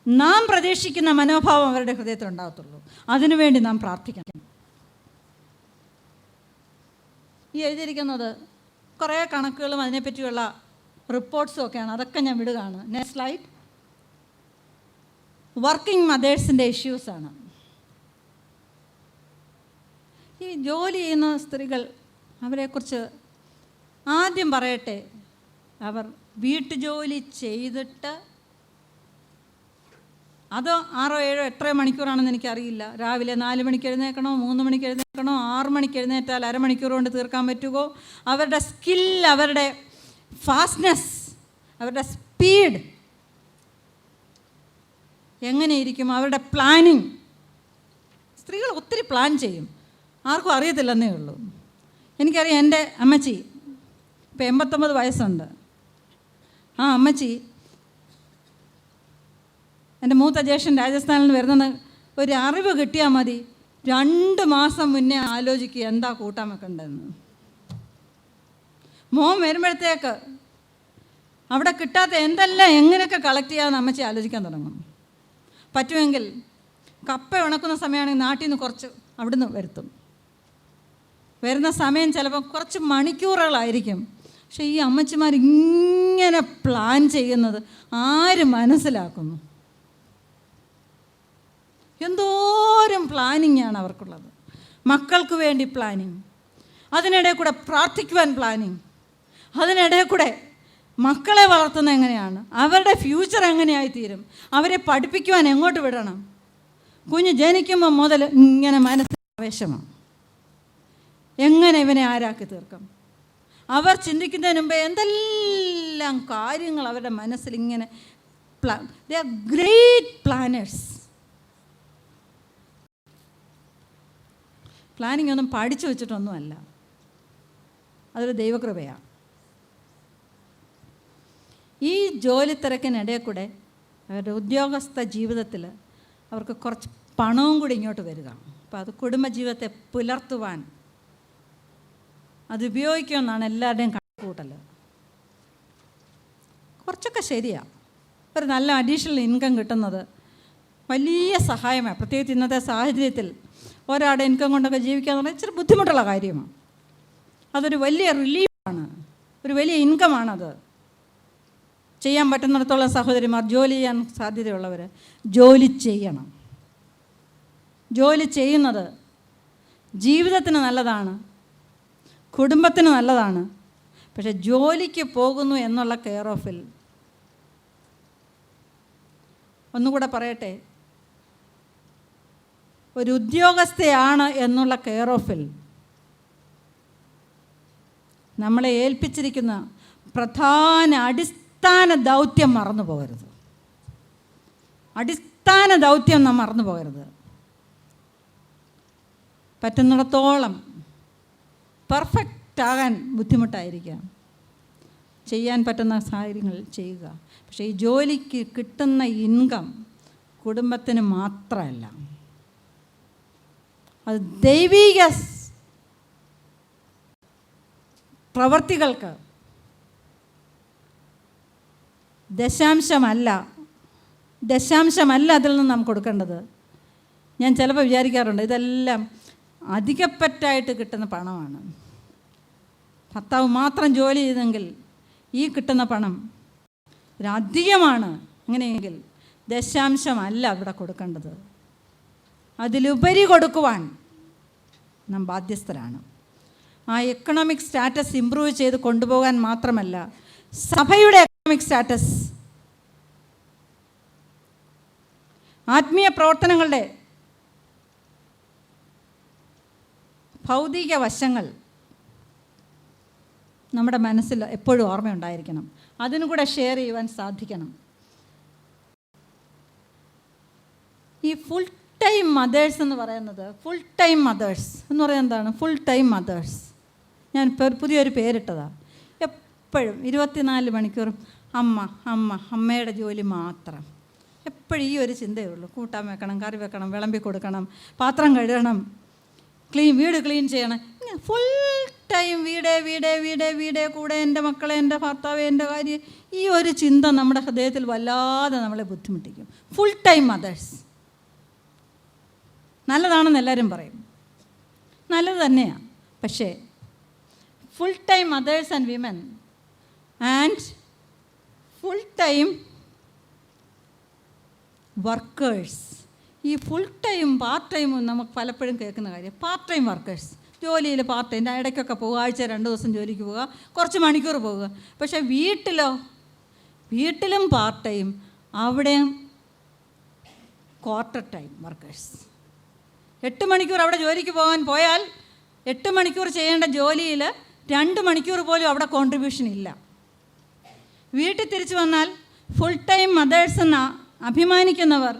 [SPEAKER 1] നാം പ്രതീക്ഷിക്കുന്ന മനോഭാവം അവരുടെ ഹൃദയത്തിൽ ഉണ്ടാകത്തുള്ളൂ. അതിനുവേണ്ടി നാം പ്രാർത്ഥിക്കണം. ഈ എഴുതിയിരിക്കുന്നത് കുറേ കണക്കുകളും അതിനെപ്പറ്റിയുള്ള റിപ്പോർട്ട്സും ഒക്കെയാണ്. അതൊക്കെ ഞാൻ വിടുകയാണ്. Next slide. വർക്കിംഗ് മദേഴ്സിൻ്റെ ഇഷ്യൂസാണ്. ഈ ജോലി ചെയ്യുന്ന സ്ത്രീകൾ, അവരെക്കുറിച്ച് ആദ്യം പറയട്ടെ. അവർ വീട്ടുജോലി ചെയ്തിട്ട്, അതോ 6 7 8 മണിക്കൂറാണെന്ന് എനിക്കറിയില്ല. രാവിലെ 4 മണിക്ക് എഴുന്നേൽക്കണോ, 3 മണിക്ക് എഴുന്നേൽക്കണോ, 6 മണിക്ക് എഴുന്നേറ്റാൽ അരമണിക്കൂർ കൊണ്ട് തീർക്കാൻ പറ്റുമോ? അവരുടെ സ്കിൽ, അവരുടെ ഫാസ്റ്റ്നെസ്, അവരുടെ സ്പീഡ് എങ്ങനെയിരിക്കും? അവരുടെ പ്ലാനിങ്. സ്ത്രീകൾ ഒത്തിരി പ്ലാൻ ചെയ്യും, ആർക്കും അറിയത്തില്ലെന്നേ ഉള്ളൂ. എനിക്കറിയാം, എൻ്റെ അമ്മച്ചി ഇപ്പം 89 വയസ്സുണ്ട്. ആ അമ്മച്ചി, എൻ്റെ മൂത്ത ജ്യേഷ്ഠൻ രാജസ്ഥാനിൽ നിന്ന് വരുന്നത് ഒരു അറിവ് കിട്ടിയാൽ മതി, 2 മാസം മുന്നേ ആലോചിക്കുക എന്താ കൂട്ടാൻ വെക്കേണ്ടതെന്ന്. മോൻ വരുമ്പോഴത്തേക്ക് അവിടെ കിട്ടാത്ത എന്തെല്ലാം എങ്ങനെയൊക്കെ കളക്ട് ചെയ്യാമെന്ന് അമ്മച്ചി ആലോചിക്കാൻ തുടങ്ങും. പറ്റുമെങ്കിൽ കപ്പ ഉണക്കുന്ന സമയമാണെങ്കിൽ നാട്ടിൽ നിന്ന് കുറച്ച് അവിടുന്ന് വരുത്തും. വരുന്ന സമയം ചിലപ്പോൾ കുറച്ച് മണിക്കൂറുകളായിരിക്കും. പക്ഷേ ഈ അമ്മച്ചിമാർ ഇങ്ങനെ പ്ലാൻ ചെയ്യുന്നത് ആര് മനസ്സിലാക്കുന്നു? എന്തോരം പ്ലാനിങ്ങാണ് അവർക്കുള്ളത്. മക്കൾക്ക് വേണ്ടി പ്ലാനിങ്, അതിനിടെ കൂടെ പ്രാർത്ഥിക്കുവാൻ പ്ലാനിങ്, അതിനിടെ കൂടെ മക്കളെ വളർത്തുന്നത് എങ്ങനെയാണ്, അവരുടെ ഫ്യൂച്ചർ എങ്ങനെയായിത്തീരും, അവരെ പഠിപ്പിക്കുവാൻ എങ്ങോട്ട് വിടണം. കുഞ്ഞ് ജനിക്കുമ്പോൾ മുതൽ ഇങ്ങനെ മനസ്സിൽ ആവേശമാണ്, എങ്ങനെ ഇവനെ ആരാക്കി തീർക്കും. അവർ ചിന്തിക്കുന്നതിന് മുമ്പേ എന്തെല്ലാം കാര്യങ്ങൾ അവരുടെ മനസ്സിൽ ഇങ്ങനെ they are great planners. Planning ഒന്നും പഠിച്ചു വെച്ചിട്ടൊന്നുമല്ല, അതൊരു ദൈവകൃപയാണ്. ഈ ജോലി തിരക്കിനിടയിൽ കൂടെ അവരുടെ ഉദ്യോഗസ്ഥ ജീവിതത്തിൽ അവർക്ക് കുറച്ച് പണവും കൂടി ഇങ്ങോട്ട് വരിക. അപ്പോൾ അത് കുടുംബജീവിതത്തെ പുലർത്തുവാൻ അത് ഉപയോഗിക്കുമെന്നാണ് എല്ലാവരുടെയും കണക്കുകൂട്ടൽ. കുറച്ചൊക്കെ ശരിയാണ്, ഒരു നല്ല അഡീഷണൽ ഇൻകം കിട്ടുന്നത് വലിയ സഹായമാണ്. പ്രത്യേകിച്ച് ഇന്നത്തെ സാഹചര്യത്തിൽ ഒരാളുടെ ഇൻകം കൊണ്ടൊക്കെ ജീവിക്കുക എന്ന് പറഞ്ഞാൽ ഇച്ചിരി ബുദ്ധിമുട്ടുള്ള കാര്യമാണ്. അതൊരു വലിയ റിലീഫാണ്, ഒരു വലിയ ഇൻകമാണത്. ചെയ്യാൻ പറ്റുന്നിടത്തോളം സഹോദരിമാർ, ജോലി ചെയ്യാൻ സാധ്യതയുള്ളവർ ജോലി ചെയ്യണം. ജോലി ചെയ്യുന്നത് ജീവിതത്തിന് നല്ലതാണ്, കുടുംബത്തിന് നല്ലതാണ്. പക്ഷെ ജോലിക്ക് പോകുന്നു എന്നുള്ള കെയർ ഓഫിൽ, ഒന്നുകൂടെ പറയട്ടെ, ഒരു ഉദ്യോഗസ്ഥയാണ് എന്നുള്ള കെയർ ഓഫിൽ നമ്മളെ ഏൽപ്പിച്ചിരിക്കുന്ന പ്രധാന അടിസ്ഥാന ദൗത്യം മറന്നു പോകരുത്. അടിസ്ഥാന ദൗത്യം നാം മറന്നു പോകരുത്. പറ്റുന്നിടത്തോളം പെർഫെക്റ്റ് ആകാൻ ബുദ്ധിമുട്ടായിരിക്കാം, ചെയ്യാൻ പറ്റുന്ന കാര്യങ്ങൾ ചെയ്യുക. പക്ഷേ ഈ ജോലിക്ക് കിട്ടുന്ന ഇൻകം കുടുംബത്തിന് മാത്രമല്ല, അത് ദൈവിക പ്രവർത്തികൾക്ക് ദശാംശമല്ല അതിൽ നിന്ന് നാം കൊടുക്കേണ്ടത്. ഞാൻ ചിലപ്പോൾ വിചാരിക്കാറുണ്ട്, ഇതെല്ലാം അധികപ്പറ്റായിട്ട് കിട്ടുന്ന പണമാണ്. ഭർത്താവ് മാത്രം ജോലി ചെയ്തെങ്കിൽ ഈ കിട്ടുന്ന പണം ഒരധികമാണ്. അങ്ങനെയെങ്കിൽ ദശാംശമല്ല ഇവിടെ കൊടുക്കേണ്ടത്, അതിലുപരി കൊടുക്കുവാൻ നാം ബാധ്യസ്ഥരാണ്. ആ എക്കണോമിക് സ്റ്റാറ്റസ് ഇമ്പ്രൂവ് ചെയ്ത് കൊണ്ടുപോകാൻ മാത്രമല്ല, സഭയുടെ എക്കണോമിക് സ്റ്റാറ്റസ്, ആത്മീയ പ്രവർത്തനങ്ങളുടെ ഭൗതിക വശങ്ങൾ നമ്മുടെ മനസ്സിൽ എപ്പോഴും ഓർമ്മയുണ്ടായിരിക്കണം. അതിനും കൂടെ ഷെയർ ചെയ്യുവാൻ സാധിക്കണം. ഈ ഫുൾ ടൈം മദേഴ്സ് എന്ന് പറയുന്നത്, ഫുൾ ടൈം മദേഴ്സ് എന്ന് പറയുന്നത് എന്താണ്? Full time mothers. ഞാൻ പുതിയൊരു പേരിട്ടതാണ്. എപ്പോഴും 24 മണിക്കൂറും അമ്മയുടെ ജോലി മാത്രം. എപ്പോഴും ഈ ഒരു ചിന്തയേ ഉള്ളൂ. കൂട്ടാൻ വെക്കണം, കറി വെക്കണം, വിളമ്പി കൊടുക്കണം, പാത്രം കഴുകണം, വീട് ക്ലീൻ ചെയ്യണം. ഇങ്ങനെ ഫുൾ ടൈം വീടേ കൂടെ എൻ്റെ മക്കളെ, എൻ്റെ ഭർത്താവ്, എൻ്റെ കാര്യം. ഈ ഒരു ചിന്ത നമ്മുടെ ഹൃദയത്തിൽ വല്ലാതെ നമ്മളെ ബുദ്ധിമുട്ടിക്കും. ഫുൾ ടൈം മദേഴ്സ് നല്ലതാണെന്ന് എല്ലാവരും പറയും, നല്ലത് തന്നെയാണ്. പക്ഷേ full time mothers and women and full time workers, ഈ ഫുൾ ടൈം പാർട്ട് ടൈമും നമുക്ക് പലപ്പോഴും കേൾക്കുന്ന കാര്യം. പാർട്ട് ടൈം വർക്കേഴ്സ്, ജോലിയിൽ പാർട്ട് ടൈം, ഇടയ്ക്കൊക്കെ പോകുക, ആഴ്ച 2 ദിവസം ജോലിക്ക് പോവുക, കുറച്ച് മണിക്കൂർ പോവുക. പക്ഷേ വീട്ടിലും പാർട്ട് ടൈം, അവിടെയും ക്വാർട്ടർ ടൈം വർക്കേഴ്സ്. 8 മണിക്കൂർ അവിടെ ജോലിക്ക് പോയാൽ 8 മണിക്കൂർ ചെയ്യേണ്ട ജോലിയിൽ 2 മണിക്കൂർ പോലും അവിടെ കോൺട്രിബ്യൂഷൻ ഇല്ല. വീട്ടിൽ തിരിച്ചു വന്നാൽ ഫുൾ ടൈം മദേഴ്സ് എന്ന് അഭിമാനിക്കുന്നവർ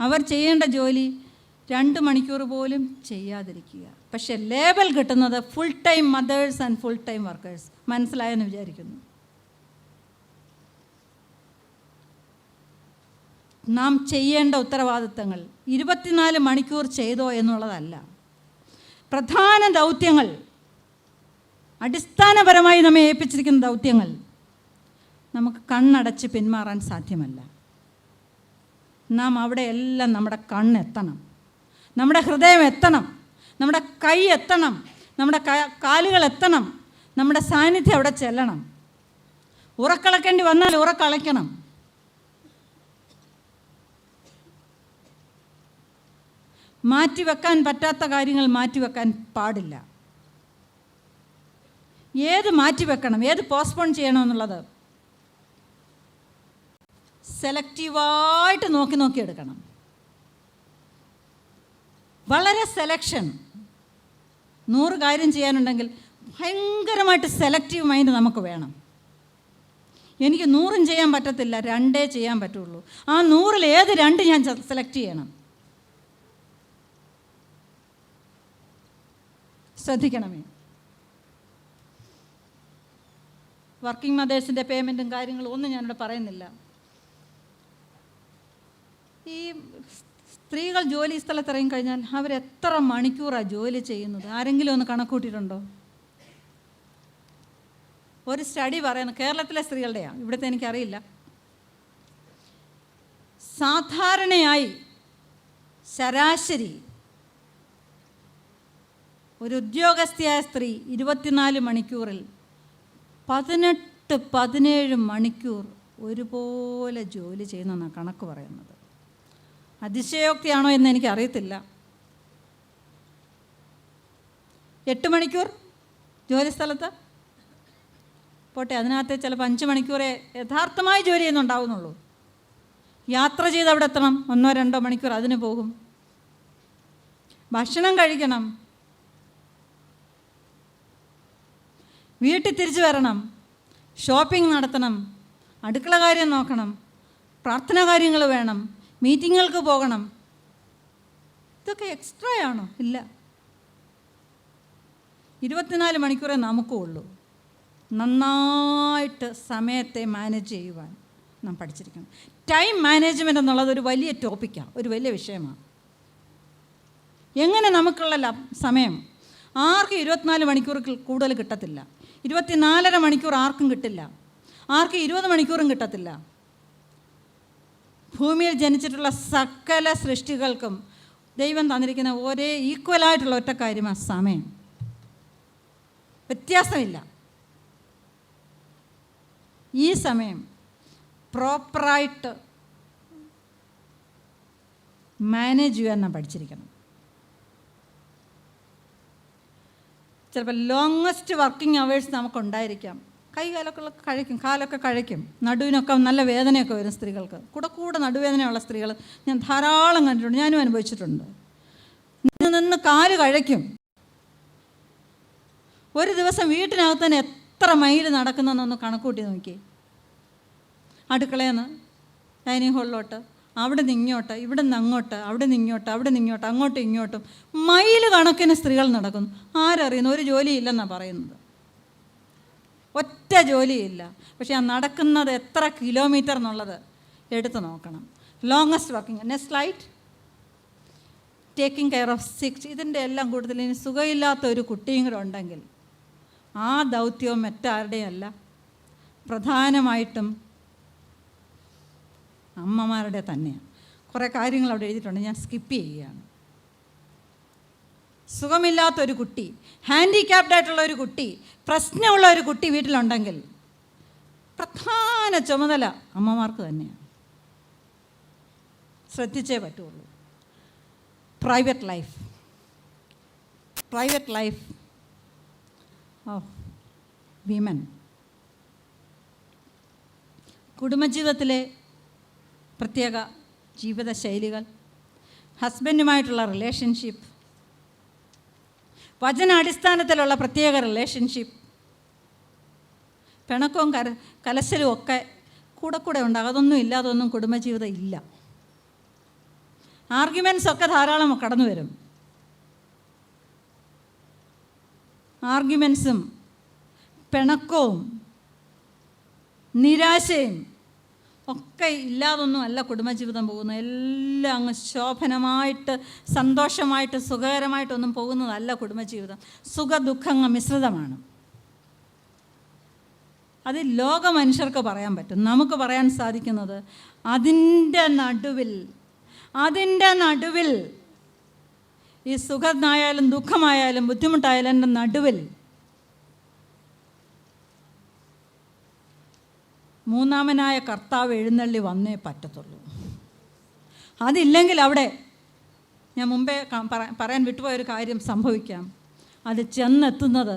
[SPEAKER 1] അവർ ചെയ്യേണ്ട ജോലി 2 മണിക്കൂർ പോലും ചെയ്യാതിരിക്കുക. പക്ഷേ ലേബൽ കിട്ടുന്നത് full time mothers and full time workers. മനസ്സിലായെന്ന് വിചാരിക്കുന്നു. നാം ചെയ്യേണ്ട ഉത്തരവാദിത്തങ്ങൾ 24 മണിക്കൂർ ചെയ്തോ എന്നുള്ളതല്ല. പ്രധാന ദൗത്യങ്ങൾ, അടിസ്ഥാനപരമായി നമ്മെ ഏൽപ്പിച്ചിരിക്കുന്ന ദൗത്യങ്ങൾ നമുക്ക് കണ്ണടച്ച് പിന്മാറാൻ സാധ്യമല്ല. നാം അവിടെയെല്ലാം നമ്മുടെ കണ്ണെത്തണം, നമ്മുടെ ഹൃദയം എത്തണം, നമ്മുടെ കൈ എത്തണം, നമ്മുടെ കാലുകൾ എത്തണം, നമ്മുടെ സാന്നിധ്യം അവിടെ ചെല്ലണം. ഉറക്കളക്കേണ്ടി വന്നാൽ ഉറക്കളയ്ക്കണം. മാറ്റിവെക്കാൻ പറ്റാത്ത കാര്യങ്ങൾ മാറ്റിവെക്കാൻ പാടില്ല. ഏത് മാറ്റിവെക്കണം, ഏത് പോസ്റ്റ്പോൺ ചെയ്യണമെന്നുള്ളത് സെലക്റ്റീവായിട്ട് നോക്കി എടുക്കണം. വളരെ സെലക്ഷൻ. 100 കാര്യം ചെയ്യാനുണ്ടെങ്കിൽ ഭയങ്കരമായിട്ട് സെലക്റ്റീവ് മൈൻഡ് നമുക്ക് വേണം. എനിക്ക് 100 ചെയ്യാൻ പറ്റത്തില്ല, 2 ചെയ്യാൻ പറ്റുള്ളൂ. ആ 100-ൽ ഏത് 2 ഞാൻ സെലക്ട് ചെയ്യണം. ശ്രദ്ധിക്കണമേ. വർക്കിംഗ് മദേഴ്സിൻ്റെ പേയ്മെൻറ്റും കാര്യങ്ങളും ഒന്നും ഞാനിവിടെ പറയുന്നില്ല. ഈ സ്ത്രീകൾ ജോലി സ്ഥലത്ത് ഇറങ്ങിക്കഴിഞ്ഞാൽ അവരെത്ര മണിക്കൂറാണ് ജോലി ചെയ്യുന്നത്? ആരെങ്കിലും ഒന്ന് കണക്കൂട്ടിയിട്ടുണ്ടോ? ഒരു സ്റ്റഡി പറയുന്നത്, കേരളത്തിലെ സ്ത്രീകളുടെയാണ്, ഇവിടുത്തെ എനിക്കറിയില്ല. സാധാരണയായി ശരാശരി ഒരു ഉദ്യോഗസ്ഥയായ സ്ത്രീ 24 മണിക്കൂറിൽ 18-17 മണിക്കൂർ ഒരുപോലെ ജോലി ചെയ്യുന്നെന്നാണ് കണക്ക് പറയുന്നത്. അതിശയോക്തിയാണോ എന്ന് എനിക്കറിയത്തില്ല. 8 മണിക്കൂർ ജോലി സ്ഥലത്ത് പോട്ടെ, അതിനകത്ത് ചിലപ്പോൾ 5 മണിക്കൂറേ യഥാർത്ഥമായി ജോലി ചെയ്യുന്നുണ്ടാവുന്നുള്ളൂ. യാത്ര ചെയ്ത് അവിടെ എത്തണം, 1-2 മണിക്കൂർ അതിന് പോകും. ഭക്ഷണം കഴിക്കണം, വീട്ടിൽ തിരിച്ചു വരണം, ഷോപ്പിംഗ് നടത്തണം, അടുക്കള കാര്യം നോക്കണം, പ്രാർത്ഥനാ കാര്യങ്ങൾ വേണം, മീറ്റിങ്ങുകൾക്ക് പോകണം. ഇതൊക്കെ എക്സ്ട്രാ ആണോ? ഇല്ല. 24 മണിക്കൂറേ നമുക്കും ഉള്ളൂ. നന്നായിട്ട് സമയത്തെ മാനേജ് ചെയ്യുവാൻ നാം പഠിച്ചിരിക്കണം. ടൈം മാനേജ്മെൻറ്റ് എന്നുള്ളത് ഒരു വലിയ ടോപ്പിക്കാണ്, ഒരു വലിയ വിഷയമാണ്. എങ്ങനെ നമുക്കുള്ള സമയം ആർക്കും 24 മണിക്കൂർ കൂടുതൽ കിട്ടത്തില്ല. 24.5 മണിക്കൂർ ആർക്കും കിട്ടില്ല, ആർക്കും 20 മണിക്കൂറും കിട്ടത്തില്ല. ഭൂമിയിൽ ജനിച്ചിട്ടുള്ള സകല സൃഷ്ടികൾക്കും ദൈവം തന്നിരിക്കുന്ന ഒരേ ഈക്വലായിട്ടുള്ള ഒറ്റ കാര്യമാണ് സമയം. വ്യത്യാസമില്ല. ഈ സമയം പ്രോപ്പറായിട്ട് മാനേജ് ചെയ്യാൻ നാം പഠിച്ചിരിക്കണം. ചിലപ്പോൾ ലോങ്ങസ്റ്റ് വർക്കിംഗ് അവേഴ്സ് നമുക്കുണ്ടായിരിക്കാം. കാലൊക്കെ കഴിക്കും, നടുവിനൊക്കെ നല്ല വേദനയൊക്കെ വരും സ്ത്രീകൾക്ക്. കൂടെ നടുവേദനയുള്ള സ്ത്രീകൾ ഞാൻ ധാരാളം കണ്ടിട്ടുണ്ട്, ഞാനും അനുഭവിച്ചിട്ടുണ്ട്. നിന്ന് കാല് കഴിക്കും. ഒരു ദിവസം വീട്ടിനകത്ത് തന്നെ എത്ര മൈൽ നടക്കുന്നതെന്നൊന്ന് കണക്കൂട്ടി നോക്കി. അടുക്കളയിൽ നിന്ന് ഡൈനിങ് ഹാളിലോട്ട്, അവിടെ നിന്ന് ഇങ്ങോട്ട്, ഇവിടെ നിന്ന് അങ്ങോട്ട്, അവിടെ നിന്ന് ഇങ്ങോട്ട്, അവിടെ നിന്ന് ഇങ്ങോട്ട്, അങ്ങോട്ടും ഇങ്ങോട്ടും മൈൽ കണക്കിന് സ്ത്രീകൾ നടക്കുന്നു. ആരറിയുന്നു? ഒരു ജോലിയില്ലെന്നാണ് പറയുന്നത്, ഒറ്റ ജോലിയില്ല. പക്ഷേ ആ നടക്കുന്നത് എത്ര കിലോമീറ്റർ എന്നുള്ളത് എടുത്ത് നോക്കണം. Longest working. Next slide. Taking care of സിക്ക്. ഇതിൻ്റെ എല്ലാം കൂടുതൽ ഇനി സുഖമില്ലാത്ത ഒരു കുട്ടിയും കൂടെ ഉണ്ടെങ്കിൽ ആ ദൗത്യവും മറ്റാരുടെയും അല്ല, പ്രധാനമായിട്ടും അമ്മമാരുടെ തന്നെയാണ്. കുറേ കാര്യങ്ങൾ അവിടെ എഴുതിയിട്ടുണ്ട്, ഞാൻ സ്കിപ്പ് ചെയ്യുകയാണ്. സുഖമില്ലാത്തൊരു കുട്ടി, ഹാൻഡിക്യാപ്ഡായിട്ടുള്ള ഒരു കുട്ടി, പ്രശ്നമുള്ള ഒരു കുട്ടി വീട്ടിലുണ്ടെങ്കിൽ പ്രധാന ചുമതല അമ്മമാർക്ക് തന്നെയാണ്. ശ്രദ്ധിച്ചേ പറ്റുള്ളൂ. Private life of women. കുടുംബജീവിതത്തിലെ പ്രത്യേക ജീവിതശൈലികൾ, ഹസ്ബൻഡുമായിട്ടുള്ള റിലേഷൻഷിപ്പ്, വചനാടിസ്ഥാനത്തിലുള്ള പ്രത്യേക റിലേഷൻഷിപ്പ്, പിണക്കവും കലശലും ഒക്കെ കൂടെ ഉണ്ടാകും. അതൊന്നും ഇല്ലാതൊന്നും കുടുംബജീവിതം ഇല്ല. ആർഗ്യുമെൻറ്റ്സൊക്കെ ധാരാളം കടന്നു വരും. ആർഗ്യുമെൻറ്റ്സും പിണക്കവും നിരാശയും ഒക്കെ ഇല്ലാതൊന്നും അല്ല കുടുംബജീവിതം പോകുന്നത്. എല്ലാം അങ്ങ് ശോഭനമായിട്ട് സന്തോഷമായിട്ട് സുഖകരമായിട്ടൊന്നും പോകുന്നതല്ല കുടുംബജീവിതം. സുഖദുഃഖങ്ങൾ മിശ്രിതമാണ്. അത് ലോക മനുഷ്യർക്ക് പറയാൻ പറ്റും. നമുക്ക് പറയാൻ സാധിക്കുന്നത് അതിൻ്റെ നടുവിൽ ഈ സുഖമായാലും ദുഃഖമായാലും ബുദ്ധിമുട്ടായാലും എൻ്റെ നടുവിൽ മൂന്നാമനായ കർത്താവ് എഴുന്നള്ളി വന്നേ പറ്റത്തുള്ളൂ. അതില്ലെങ്കിൽ അവിടെ ഞാൻ മുമ്പേ പറയാൻ വിട്ടുപോയൊരു കാര്യം സംഭവിക്കാം. അത് ചെന്നെത്തുന്നത്,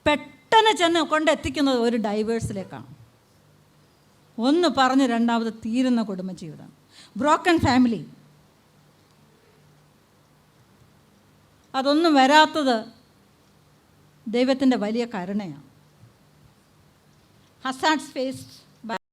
[SPEAKER 1] പെട്ടെന്ന് ചെന്ന് കൊണ്ടെത്തിക്കുന്നത് ഒരു ഡൈവേഴ്സിലേക്കാണ്. ഒന്ന് പറഞ്ഞ് രണ്ടാമത് തീരുന്ന കുടുംബജീവിതം, ബ്രോക്കൺ ഫാമിലി. അതൊന്നും വരാത്തത് ദൈവത്തിൻ്റെ വലിയ കരുണയാണ്. Hazards faced